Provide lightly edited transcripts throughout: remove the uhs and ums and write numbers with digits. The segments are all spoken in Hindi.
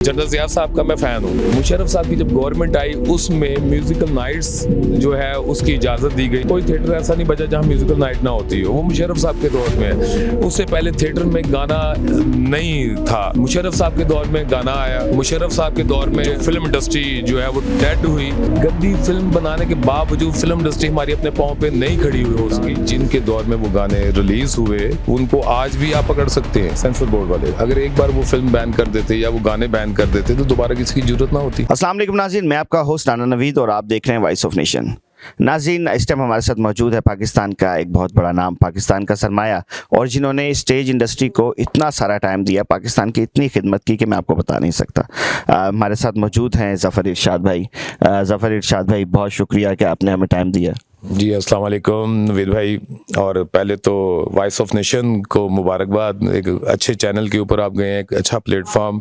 जनरल ज़िया साहब का मैं फ़ैन हूँ। मुशर्रफ साहब की जब गवर्नमेंट आई उसमें म्यूजिकल नाइट्स जो है उसकी इजाज़त दी गई। कोई थिएटर ऐसा नहीं बचा जहाँ म्यूजिकल नाइट ना होती हो। वो मुशर्रफ साहब के दौर में है। उससे पहले थिएटर में गाना नहीं था। मुशर्रफ साहब के दौर में गाना आया। मुशर्रफ साहब के दौर में फिल्म इंडस्ट्री जो है वो डेड हुई। गंदी फिल्म बनाने के बावजूद फिल्म इंडस्ट्री हमारी अपने पाँव पे नहीं खड़ी हुई हो सकी। जिनके दौर में वो गाने रिलीज हुए उनको आज भी आप पकड़ सकते हैं सेंसर बोर्ड वाले। अगर एक बार वो फिल्म बैन कर देते या वो गाने बैन कर देते तो दोबारा किसी की जरूरत ना होती। अस्सलाम वालेकुम नाज़रीन, मैं आपका होस्ट राना नवीद और आप देख रहे हैं वॉइस ऑफ नेशन। नाज़रीन, इस टाइम हमारे साथ मौजूद है पाकिस्तान का एक बहुत बड़ा नाम, पाकिस्तान का सरमाया, और जिन्होंने स्टेज इंडस्ट्री को इतना सारा टाइम दिया, पाकिस्तान की इतनी खिदमत की कि मैं आपको बता नहीं सकता। हमारे साथ मौजूद हैं ज़फ़र इरशाद भाई। ज़फ़र इरशाद भाई, बहुत शुक्रिया कि आपने हमें टाइम दिया। जी अस्सलाम वालेकुम नवीद भाई। और पहले तो वॉइस ऑफ नेशन को मुबारकबाद, एक अच्छे चैनल के ऊपर आप गए हैं, एक अच्छा प्लेटफॉर्म।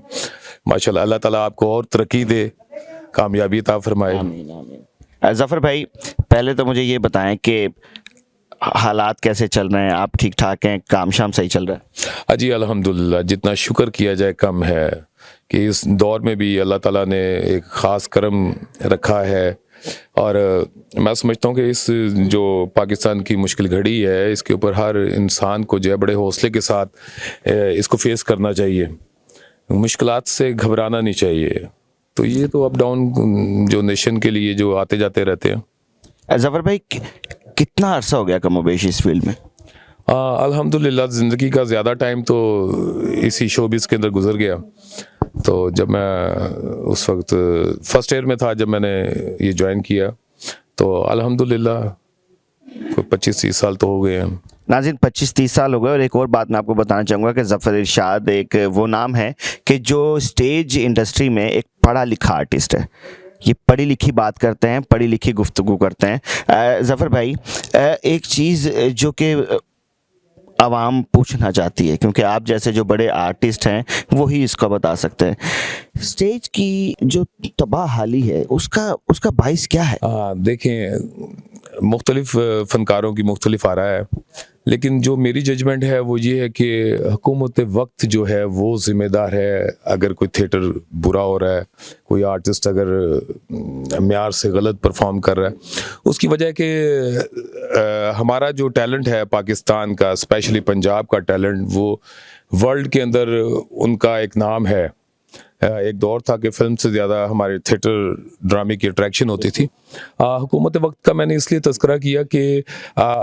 माशाल्लाह, अल्लाह ताला आपको और तरक्की दे, कामयाबी अता फरमाए। आमीन आमीन। ज़फ़र भाई, पहले तो मुझे ये बताएं कि हालात कैसे चल रहे हैं, आप ठीक ठाक हैं, काम शाम सही चल रहा है? अजी अल्हम्दुलिल्लाह, जितना शुक्र किया जाए कम है कि इस दौर में भी अल्लाह ताला ने एक ख़ास करम रखा है। और मैं समझता हूँ कि इस जो पाकिस्तान की मुश्किल घड़ी है इसके ऊपर हर इंसान को जो है बड़े हौसले के साथ इसको फेस करना चाहिए। मुश्किलात से घबराना नहीं चाहिए। तो ये तो अप डाउन जो नेशन के लिए जो आते जाते रहते हैं। ज़फ़र भाई, कितना अरसा हो गया कमोबेश इस फील्ड में? अल्हम्दुलिल्लाह, ज़िंदगी का ज़्यादा टाइम तो इसी शोबिस के अंदर गुजर गया। तो जब मैं उस वक्त फर्स्ट ईयर में था जब मैंने ये ज्वाइन किया, तो अल्हम्दुलिल्लाह 25-30 साल तो हो गए हैं। नाज़रीन, 25-30 साल हो गए। और एक और बात मैं आपको बताना चाहूँगा कि ज़फ़र इरशाद एक वो नाम है कि जो स्टेज इंडस्ट्री में एक पढ़ा लिखा आर्टिस्ट है। ये पढ़ी लिखी बात करते हैं, पढ़ी लिखी गुफ्तगू करते हैं। ज़फ़र भाई, एक चीज़ जो कि आवाम पूछना चाहती है, क्योंकि आप जैसे जो बड़े आर्टिस्ट हैं वही इसको बता सकते हैं, स्टेज की जो तबाह हाली है उसका बाइस क्या है? देखें, मुख्तलिफ फ़नकारों की मुख्तलिफ आरा है, लेकिन जो मेरी जजमेंट है वो ये है कि हुकूमत वक्त जो है वो ज़िम्मेदार है। अगर कोई थिएटर बुरा हो रहा है, कोई आर्टिस्ट अगर म्यार से गलत परफॉर्म कर रहा है, उसकी वजह है कि हमारा जो टैलेंट है पाकिस्तान का, स्पेशली पंजाब का टैलेंट, वो वर्ल्ड के अंदर उनका एक नाम है। एक दौर था कि फिल्म से ज़्यादा हमारे थिएटर ड्रामे की अट्रैक्शन होती थी। हुकूमत वक्त का मैंने इसलिए तज़किरा किया कि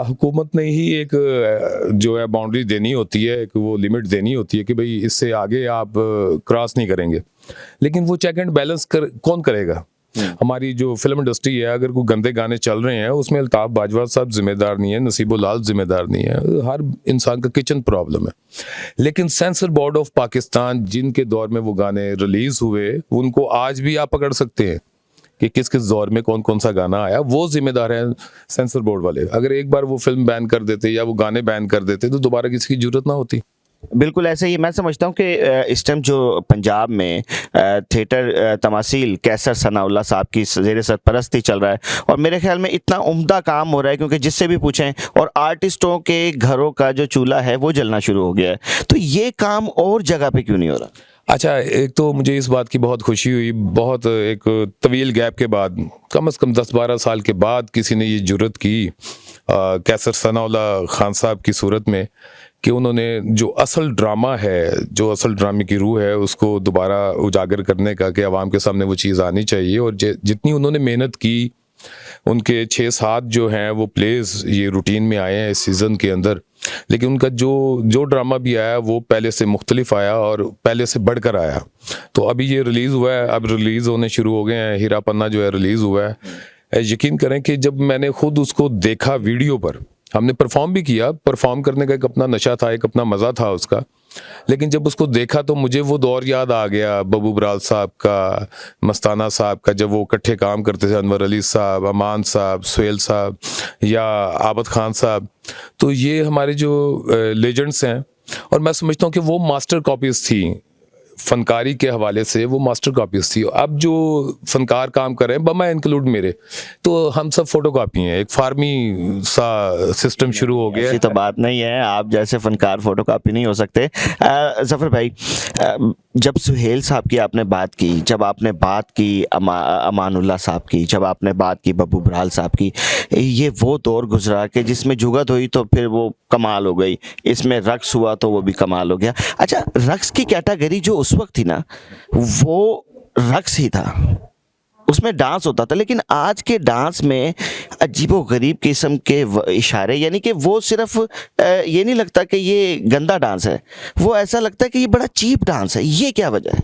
हुकूमत ने ही एक जो है बाउंड्री देनी होती है, एक वो लिमिट देनी होती है कि भाई इससे आगे आप क्रॉस नहीं करेंगे। लेकिन वो चेक एंड बैलेंस कौन करेगा? हमारी जो फिल्म इंडस्ट्री है, अगर कोई गंदे गाने चल रहे हैं उसमें अल्ताफ़ बाजवा साहब जिम्मेदार नहीं है, नसीबुल लाल जिम्मेदार नहीं है, हर इंसान का किचन प्रॉब्लम है। लेकिन सेंसर बोर्ड ऑफ पाकिस्तान, जिनके दौर में वो गाने रिलीज हुए, उनको आज भी आप पकड़ सकते हैं कि किस किस दौर में कौन कौन सा गाना आया। वो जिम्मेदार है सेंसर बोर्ड वाले। अगर एक बार वो फिल्म बैन कर देते या वो गाने बैन कर देते तो दोबारा किसी की जरूरत ना होती। बिल्कुल ऐसे ही मैं समझता हूँ कि इस टाइम जो पंजाब में थिएटर तमासील कैसर सनाउल्लाह साहब की ज़ेर सरपरस्ती चल रहा है, और मेरे ख्याल में इतना उम्दा काम हो रहा है क्योंकि जिससे भी पूछें, और आर्टिस्टों के घरों का जो चूल्हा है वो जलना शुरू हो गया है। तो ये काम और जगह पे क्यों नहीं हो रहा? अच्छा, एक तो मुझे इस बात की बहुत खुशी हुई, बहुत एक तवील गैप के बाद, कम से कम 10-12 साल के बाद किसी ने ये जुर्रत की कैसर सनाउल्लाह खान साहब की सूरत में कि उन्होंने जो असल ड्रामा है, जो असल ड्रामे की रूह है, उसको दोबारा उजागर करने का, कि आवाम के सामने वो चीज़ आनी चाहिए। और जितनी उन्होंने मेहनत की, उनके 6-7 जो हैं वो प्लेस ये रूटीन में आए हैं इस सीज़न के अंदर, लेकिन उनका जो ड्रामा भी आया वो पहले से मुख्तलिफ आया और पहले से बढ़कर आया। तो अभी ये रिलीज़ हुआ है, अब रिलीज़ होने शुरू हो गए हैं। हीरा पन्ना जो है रिलीज़ हुआ है। यकीन करें कि जब मैंने खुद उसको देखा वीडियो पर, हमने परफॉर्म भी किया, परफॉर्म करने का एक अपना नशा था, एक अपना मज़ा था उसका, लेकिन जब उसको देखा तो मुझे वो दौर याद आ गया बबू बराल साहब का, मस्ताना साहब का, जब वो इकट्ठे काम करते थे, अनवर अली साहब, अमान साहब, सुहेल साहब या आबद खान साहब। तो ये हमारे जो लेजेंड्स हैं, और मैं समझता हूँ कि वो मास्टर कॉपीज़ थी फनकारी के हवाले से वो मास्टर कॉपीज थी। अब जो फनकार काम कर रहे हैं, बमा इंक्लूड मेरे, तो हम सब फोटो कॉपी हैं। एक फार्मी सा सिस्टम शुरू हो गया ऐसी तो बात नहीं है, आप जैसे फनकार फोटोकॉपी नहीं हो सकते। जफर भाई, जब सुहेल साहब की आपने बात की, जब आपने बात की अमानुल्लाह साहब की, जब आपने बात की बब्बू बरहाल साहब की, ये वो दौर गुजरा कि जिसमें जुगत हुई तो फिर वो कमाल हो गई, इसमें रक्स हुआ तो वो भी कमाल हो गया। अच्छा, रक्स की कैटेगरी जो उस वक्त थी ना, वो रक्स ही था, उसमें डांस होता था। लेकिन आज के डांस में अजीबो गरीब किस्म के इशारे, यानी कि वो सिर्फ ये नहीं लगता कि ये गंदा डांस है, वो ऐसा लगता है कि ये बड़ा चीप डांस है। ये क्या वजह है?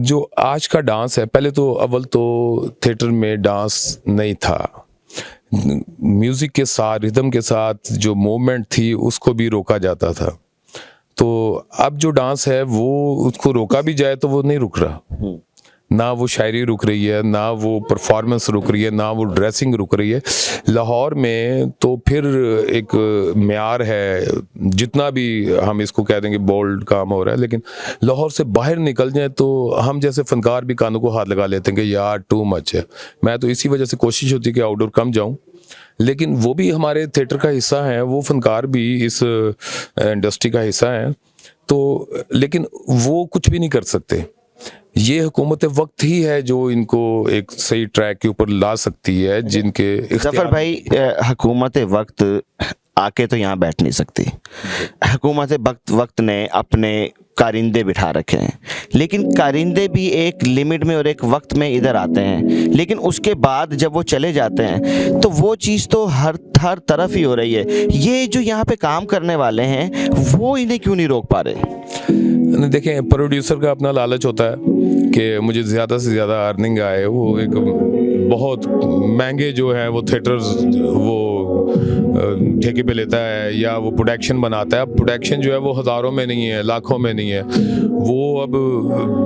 जो आज का डांस है, पहले तो अव्वल तो थिएटर में डांस नहीं था। म्यूजिक के साथ, रिदम के साथ जो मूवमेंट थी उसको भी रोका जाता था। तो अब जो डांस है वो उसको रोका भी जाए तो वो नहीं रुक रहा। ना वो शायरी रुक रही है, ना वो परफॉर्मेंस रुक रही है, ना वो ड्रेसिंग रुक रही है। लाहौर में तो फिर एक म्यार है, जितना भी हम इसको कह देंगे बोल्ड काम हो रहा है, लेकिन लाहौर से बाहर निकल जाए तो हम जैसे फनकार भी कानों को हाथ लगा लेते हैं कि यार टू मच है। मैं तो इसी वजह से कोशिश होती है कि आउटडोर कम जाऊं, लेकिन वो भी हमारे थिएटर का हिस्सा है, वो फनकार भी इस इंडस्ट्री का हिस्सा है। तो लेकिन वो कुछ भी नहीं कर सकते। ये हुकूमत वक्त ही है जो इनको एक सही ट्रैक के ऊपर ला सकती है, जिनके जफर भाई, हुकूमत वक्त आके तो यहाँ बैठ नहीं सकती। हुकूमत वक्त ने अपने कारिंदे बिठा रखे हैं, लेकिन कारिंदे भी एक लिमिट में और एक वक्त में इधर आते हैं, लेकिन उसके बाद जब वो चले जाते हैं तो वो चीज़ तो हर तरफ ही हो रही है। ये जो यहाँ पे काम करने वाले हैं वो इन्हें क्यों नहीं रोक पा रहे? देखें, प्रोड्यूसर का अपना लालच होता है कि मुझे ज़्यादा से ज़्यादा अर्निंग आए। वो एक बहुत महंगे जो है वो थिएटर्स वो ठेके पे लेता है या वो प्रोडक्शन बनाता है। अब प्रोडक्शन जो है वो हज़ारों में नहीं है, लाखों में नहीं है, वो अब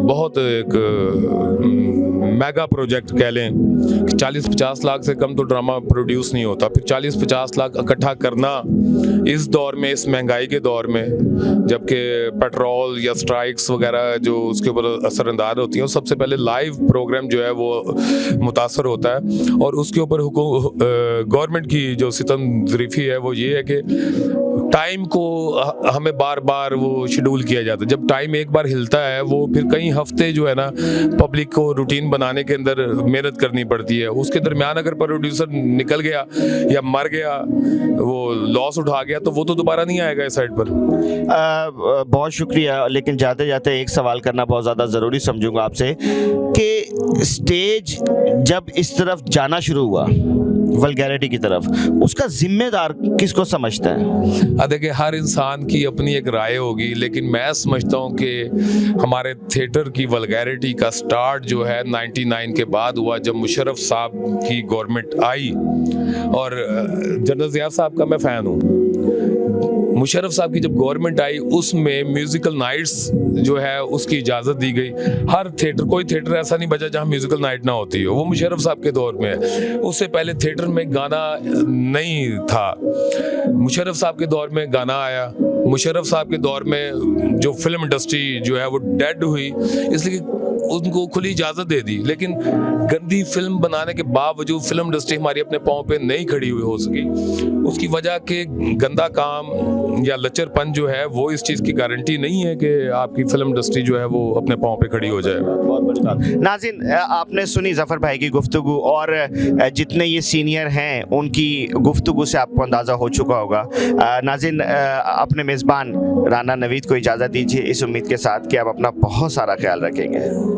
बहुत एक मेगा प्रोजेक्ट कह लें कि 40-50 लाख से कम तो ड्रामा प्रोड्यूस नहीं होता। फिर 40-50 लाख इकट्ठा करना इस दौर में, इस महंगाई के दौर में, जबकि पेट्रोल या स्ट्राइक्स वगैरह जो उसके ऊपर असरअंदाज होती हैं, सबसे पहले लाइव प्रोग्राम जो है वो मुतासर होता है। और उसके ऊपर गवर्नमेंट की जो सितम ज़रीफ़ी है वो ये है कि टाइम को हमें बार बार वो शेड्यूल किया जाता है। जब टाइम एक बार हिलता है वो फिर कई हफ्ते जो है ना पब्लिक को रूटीन बनाने के अंदर मेहनत करनी पड़ती है। उसके दरमियान अगर प्रोड्यूसर निकल गया या मर गया, वो लॉस उठा गया, तो वो तो दोबारा नहीं आएगा इस साइड पर। बहुत शुक्रिया, लेकिन जाते जाते एक सवाल करना बहुत ज़्यादा ज़रूरी समझूंगा आपसे कि स्टेज जब इस तरफ जाना शुरू हुआ वल्गैरिटी की तरफ, उसका जिम्मेदार किसको समझते हैं? देखिए, हर इंसान की अपनी एक राय होगी, लेकिन मैं समझता हूँ कि हमारे थिएटर की वल्गैरिटी का स्टार्ट जो है 99 के बाद हुआ, जब मुशर्रफ साहब की गवर्नमेंट आई। और जनरल ज़िया साहब का मैं फ़ैन हूँ। मुशर्रफ साहब की जब गवर्नमेंट आई उसमें म्यूजिकल नाइट्स जो है उसकी इजाज़त दी गई। हर थिएटर, कोई थिएटर ऐसा नहीं बचा जहाँ म्यूजिकल नाइट ना होती हो। वो मुशर्रफ साहब के दौर में है। उससे पहले थिएटर में गाना नहीं था। मुशर्रफ साहब के दौर में गाना आया। मुशर्रफ साहब के दौर में जो फिल्म इंडस्ट्री जो है वो डेड हुई, इसलिए उनको खुली इजाज़त दे दी। लेकिन गंदी फिल्म बनाने के बावजूद फिल्म इंडस्ट्री हमारी अपने पाँव पे नहीं खड़ी हुई हो सकी। उसकी वजह के गंदा काम या लचरपन जो है वो इस चीज़ की गारंटी नहीं है कि आपकी फिल्म इंडस्ट्री जो है वो अपने पाँव पे खड़ी हो जाए। बहुत बड़ी बात। नाज़रीन, आपने सुनी ज़फ़र भाई की गुफ्तगू, और जितने ये सीनियर हैं उनकी गुफ्तगू से आपको अंदाज़ा हो चुका होगा। नाज़रीन, अपने मेज़बान राना नवीद को इजाज़त दीजिए, इस उम्मीद के साथ कि आप अपना बहुत सारा ख्याल रखेंगे।